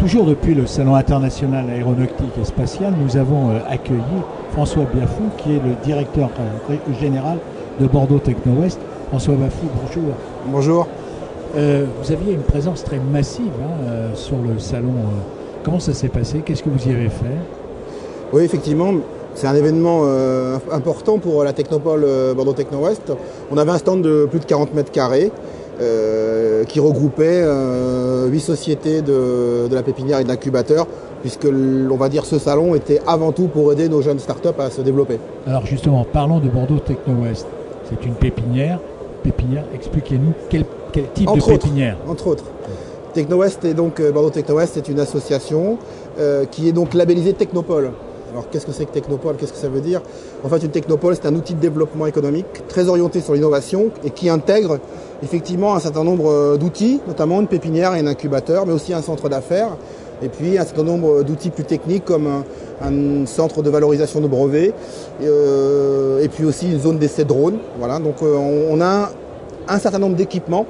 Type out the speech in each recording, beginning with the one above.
Toujours depuis le Salon international aéronautique et spatial, nous avons accueilli François Biafou, qui est le directeur général de Bordeaux Techno West. François Biafou, bonjour. Bonjour. Vous aviez une présence très massive sur le salon. Comment ça s'est passé? Qu'est-ce que vous y avez fait? Oui, effectivement, c'est un événement important pour la Technopole Bordeaux Techno West. On avait un stand de plus de 40 mètres carrés qui regroupait 8 sociétés de la pépinière et de l'incubateur, puisque on va dire ce salon était avant tout pour aider nos jeunes startups à se développer. Alors justement, parlons de Bordeaux Techno West. C'est une pépinière. Expliquez-nous quel type de pépinière. Entre autres. Techno West et donc Bordeaux Techno West est une association qui est donc labellisée Technopole. Alors qu'est-ce que c'est que Technopole? Qu'est-ce que ça veut dire? En fait, une Technopole, c'est un outil de développement économique très orienté sur l'innovation et qui intègre effectivement un certain nombre d'outils, notamment une pépinière et un incubateur, mais aussi un centre d'affaires, et puis un certain nombre d'outils plus techniques comme un centre de valorisation de brevets, et puis aussi une zone d'essai drone. Voilà, donc on a un certain nombre d'équipements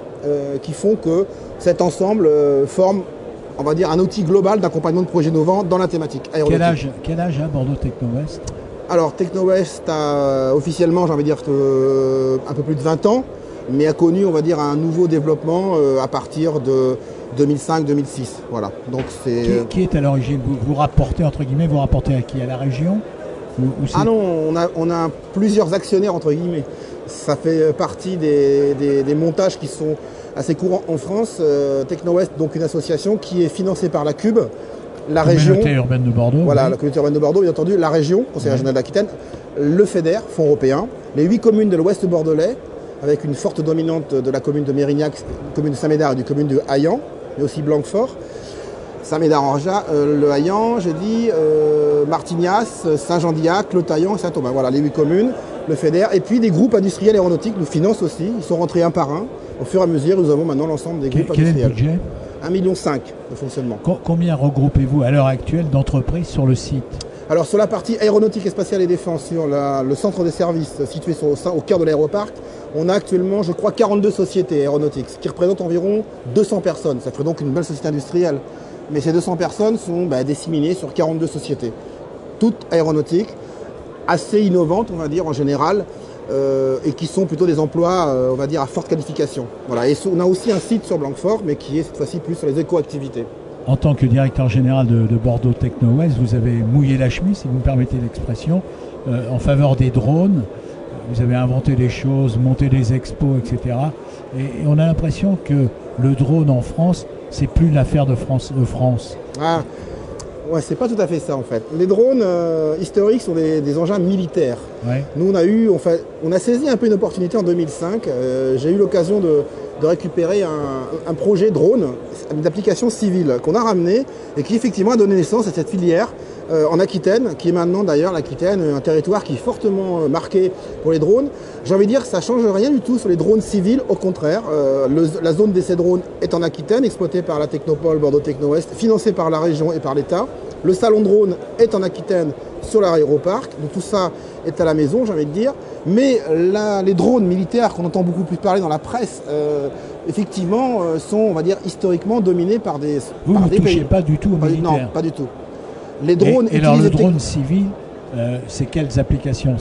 qui font que cet ensemble forme, on va dire, un outil global d'accompagnement de projets innovants dans la thématique aéronautique. Quel âge a Bordeaux Techno West? Alors Techno West a officiellement, j'ai envie de dire, un peu plus de 20 ans, mais a connu, on va dire, un nouveau développement à partir de 2005-2006. Voilà. Donc c'est. Qui est à l'origine? Vous rapportez, entre guillemets, vous rapportez à qui? À la région? Ah non, on a plusieurs actionnaires, entre guillemets. Ça fait partie des montages qui sont assez courants en France. Techno West, donc une association qui est financée par la CUB, la région. La communauté urbaine de Bordeaux. Voilà, oui. la communauté urbaine de Bordeaux, bien entendu, la région, Conseil régional d'Aquitaine, le FEDER, Fonds européen, les 8 communes de l'Ouest bordelais, avec une forte dominante de la commune de Mérignac, commune de Saint-Médard et du commune de Haillan, mais aussi Blanquefort. Saint-Médard-en-Jas, le Haillan, j'ai dit, Martignas, Saint-Jean-d'Iac, Le Taillan et Saint-Thomas. Voilà, les 8 communes, le FEDER. Et puis des groupes industriels aéronautiques nous financent aussi. Ils sont rentrés un par un. Au fur et à mesure, nous avons maintenant l'ensemble des groupes industriels. Quel est le budget? 1,5 million de fonctionnement. Combien regroupez-vous à l'heure actuelle d'entreprises sur le site? Alors sur la partie aéronautique et spatiale et défense, sur le centre des services situé au cœur de l'aéroparc, on a actuellement, je crois, 42 sociétés aéronautiques, ce qui représente environ 200 personnes. Ça ferait donc une belle société industrielle. Mais ces 200 personnes sont disséminées sur 42 sociétés, toutes aéronautiques, assez innovantes, on va dire, en général, et qui sont plutôt des emplois, on va dire, à forte qualification. Voilà. Et on a aussi un site sur Blanquefort, mais qui est cette fois-ci plus sur les éco-activités. En tant que directeur général de Bordeaux Techno West, vous avez mouillé la chemise, si vous me permettez l'expression, en faveur des drones. Vous avez inventé des choses, monté des expos, etc. Et on a l'impression que le drone en France, c'est plus une affaire de France. Ah, ouais, c'est pas tout à fait ça en fait. Les drones historiques sont des engins militaires. Ouais. Nous, on a saisi un peu une opportunité en 2005. J'ai eu l'occasion de récupérer un projet drone d'application civile qu'on a ramené et qui effectivement a donné naissance à cette filière en Aquitaine, qui est maintenant d'ailleurs l'Aquitaine, un territoire qui est fortement marqué pour les drones. J'ai envie de dire que ça ne change rien du tout sur les drones civils, au contraire. La zone d'essai drone est en Aquitaine, exploitée par la Technopole Bordeaux Techno West, financée par la région et par l'État. Le salon drone est en Aquitaine sur l'aéroparc, donc tout ça est à la maison, j'ai envie de dire. Mais les drones militaires qu'on entend beaucoup plus parler dans la presse, effectivement, sont, on va dire, historiquement dominés par des pays. Vous ne touchez pas du tout aux militaires? Non, pas du tout. Les drones et alors le drone civil, c'est quelles applications?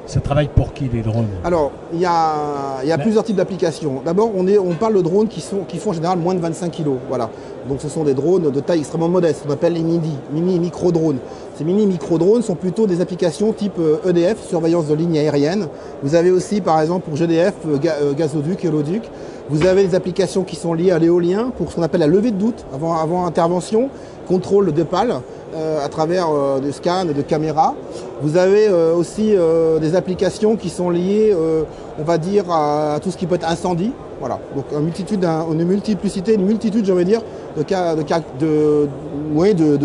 Ça travaille pour qui, les drones? Alors, il y a plusieurs types d'applications. D'abord, on parle de drones qui font en général moins de 25 kg. Voilà. Donc ce sont des drones de taille extrêmement modeste, on appelle les mini-micro-drones. Ces mini-micro-drones sont plutôt des applications type EDF, surveillance de lignes aériennes. Vous avez aussi, par exemple, pour GDF, gazoduc et holoduc. Vous avez des applications qui sont liées à l'éolien pour ce qu'on appelle la levée de doute avant intervention, contrôle de pales à travers du scan et de caméras. Vous avez aussi des applications qui sont liées, on va dire, à tout ce qui peut être incendie. Voilà. Donc une multitude, j'ai envie de dire,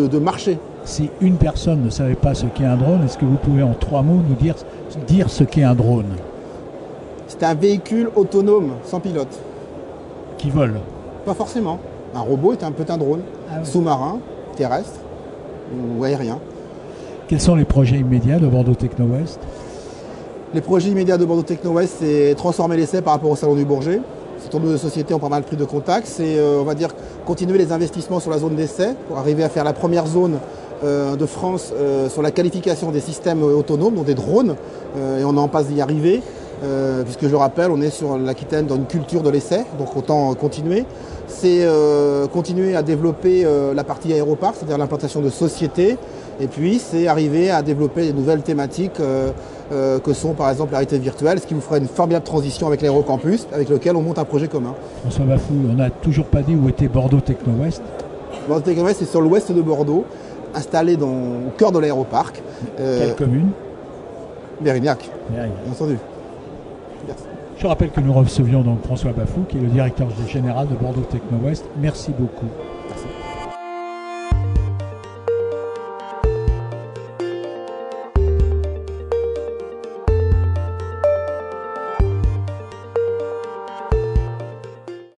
de marchés. Si une personne ne savait pas ce qu'est un drone, est-ce que vous pouvez en 3 mots nous dire ce qu'est un drone? C'est un véhicule autonome, sans pilote. Qui vole? Pas forcément. Un robot est un drone, sous-marin, terrestre ou aérien. Quels sont les projets immédiats de Bordeaux Techno West? Les projets immédiats de Bordeaux Techno West, c'est transformer l'essai par rapport au Salon du Bourget. Ces tours de société ont pas mal pris de contact. C'est, on va dire, continuer les investissements sur la zone d'essai pour arriver à faire la première zone de France sur la qualification des systèmes autonomes, donc des drones, et on est en passe d'y arriver. Puisque je rappelle, on est sur l'Aquitaine dans une culture de l'essai, donc autant continuer. C'est continuer à développer la partie aéroparc, c'est-à-dire l'implantation de sociétés, et puis c'est arriver à développer des nouvelles thématiques que sont par exemple la réalité virtuelle, ce qui vous fera une formidable transition avec l'Aérocampus, avec lequel on monte un projet commun. François Bafou, on n'a toujours pas dit où était Bordeaux Techno West. Bordeaux Techno West, c'est sur l'ouest de Bordeaux, installé au cœur de l'aéroparc. Quelle commune? Mérignac, Bien entendu. Merci. Je rappelle que nous recevions donc François Bafou, qui est le directeur général de Bordeaux Techno West. Merci beaucoup.